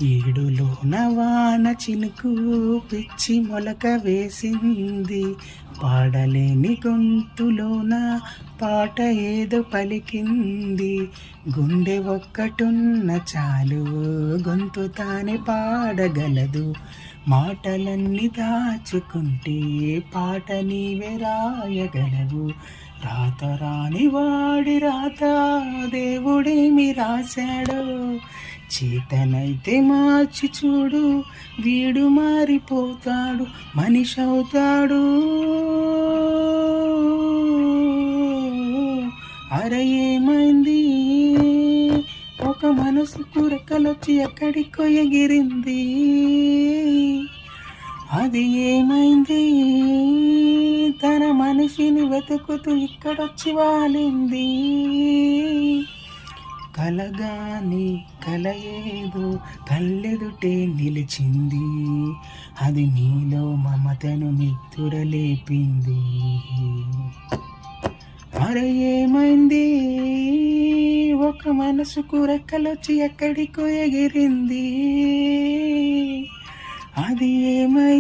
ఈడులోన వాన చినుకు పిచ్చి మొలక వేసింది, పాడలేని గొంతులోన పాట ఏదో పలికింది. గుండె ఒక్కటున్న చాలు గొంతు తానే పాడగలదు, మాటలన్నీ దాచుకుంటే పాట నీవే రాయగలవు. రాత రాని వాడి రాత దేవుడేమి రాశాడో, చేతనైతే మార్చి చూడు వీడు మారిపోతాడు, మనిషి అవుతాడు. అరే ఏమైంది, ఒక మనసుకు రెక్కలొచ్చి ఎక్కడికో ఎగిరింది, అది ఏమైంది, తన మనిషిని వెతుకుతూ ఇక్కడొచ్చి వాలింది. కలగాని కల ఏదో కళ్ళెదుటే నిలిచింది, అది నీలో మమతను నిద్దురలేపింది. అరే ఏమైంది, ఒక మనసుకు రెక్కలొచ్చి ఎక్కడికో ఎగిరింది, అది ఏమైంది.